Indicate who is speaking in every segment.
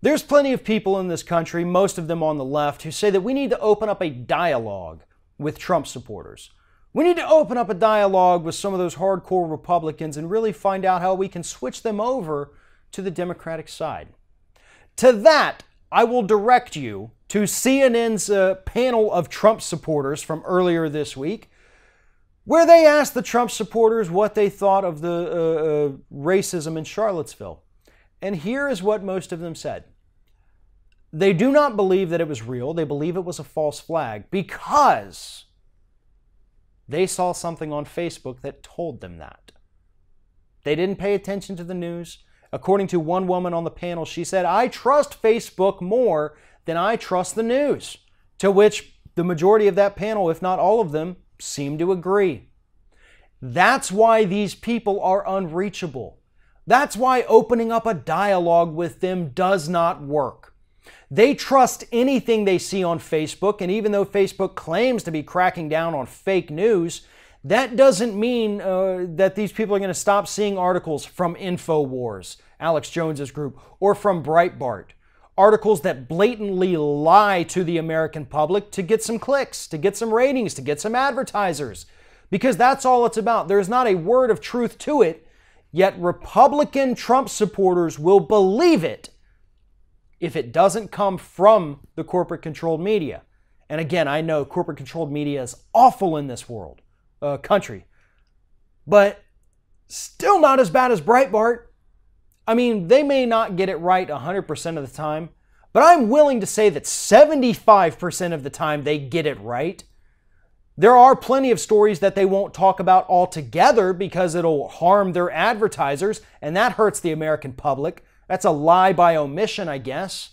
Speaker 1: There's plenty of people in this country, most of them on the left, who say that we need to open up a dialogue with Trump supporters. We need to open up a dialogue with some of those hardcore Republicans and really find out how we can switch them over to the Democratic side. To that, I will direct you to CNN's panel of Trump supporters from earlier this week, where they asked the Trump supporters what they thought of the racism in Charlottesville. And here is what most of them said. They do not believe that it was real. They believe it was a false flag because they saw something on Facebook that told them that. They didn't pay attention to the news. According to one woman on the panel, she said, "I trust Facebook more than I trust the news." To which the majority of that panel, if not all of them, seem to agree. That's why these people are unreachable. That's why opening up a dialogue with them does not work. They trust anything they see on Facebook, and even though Facebook claims to be cracking down on fake news, that doesn't mean that these people are going to stop seeing articles from InfoWars, Alex Jones's group, or from Breitbart. Articles that blatantly lie to the American public to get some clicks, to get some ratings, to get some advertisers. Because that's all it's about. There's not a word of truth to it, yet Republican Trump supporters will believe it if it doesn't come from the corporate-controlled media. And again, I know corporate-controlled media is awful in this world, country, but still not as bad as Breitbart. I mean, they may not get it right 100% of the time, but I'm willing to say that 75% of the time they get it right. There are plenty of stories that they won't talk about altogether because it'll harm their advertisers, and that hurts the American public. That's a lie by omission, I guess.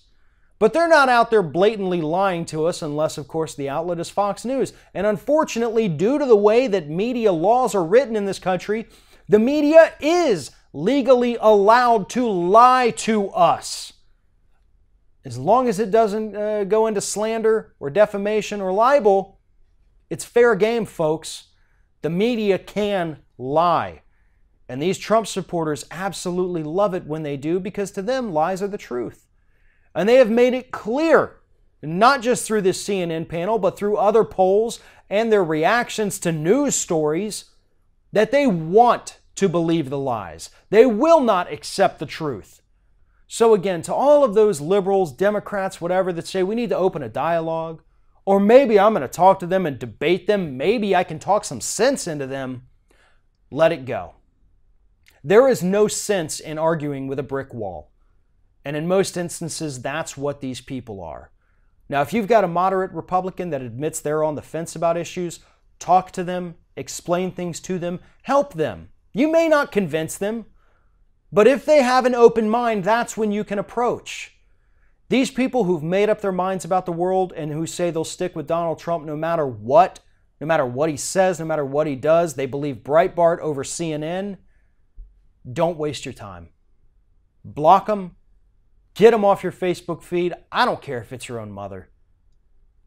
Speaker 1: But they're not out there blatantly lying to us unless, of course, the outlet is Fox News. And unfortunately, due to the way that media laws are written in this country, the media is legally allowed to lie to us. As long as it doesn't go into slander or defamation or libel, it's fair game, folks. The media can lie. And these Trump supporters absolutely love it when they do because to them, lies are the truth. And they have made it clear, not just through this CNN panel, but through other polls and their reactions to news stories, that they want to believe the lies. They will not accept the truth. So again, to all of those liberals, Democrats, whatever, that say we need to open a dialogue, or maybe I'm going to talk to them and debate them, maybe I can talk some sense into them, let it go. There is no sense in arguing with a brick wall. And in most instances, that's what these people are. Now, if you've got a moderate Republican that admits they're on the fence about issues, talk to them, explain things to them, help them. You may not convince them, but if they have an open mind, that's when you can approach. These people who've made up their minds about the world and who say they'll stick with Donald Trump no matter what he says, no matter what he does, they believe Breitbart over CNN, don't waste your time. Block them. Get them off your Facebook feed. I don't care if it's your own mother.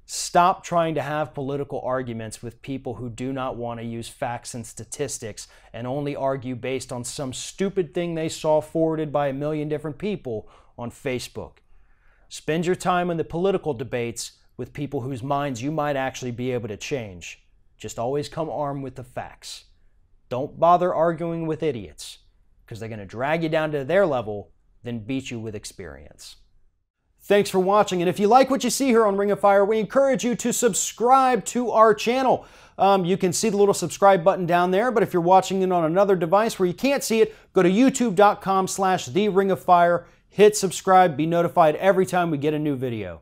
Speaker 1: Stop trying to have political arguments with people who do not want to use facts and statistics and only argue based on some stupid thing they saw forwarded by a million different people on Facebook. Spend your time in the political debates with people whose minds you might actually be able to change. Just always come armed with the facts. Don't bother arguing with idiots, because they're going to drag you down to their level, then beat you with experience. Thanks for watching, and if you like what you see here on Ring of Fire, we encourage you to subscribe to our channel. You can see the little subscribe button down there, but if you're watching it on another device where you can't see it, go to youtube.com/TheRingOfFire, hit subscribe, be notified every time we get a new video.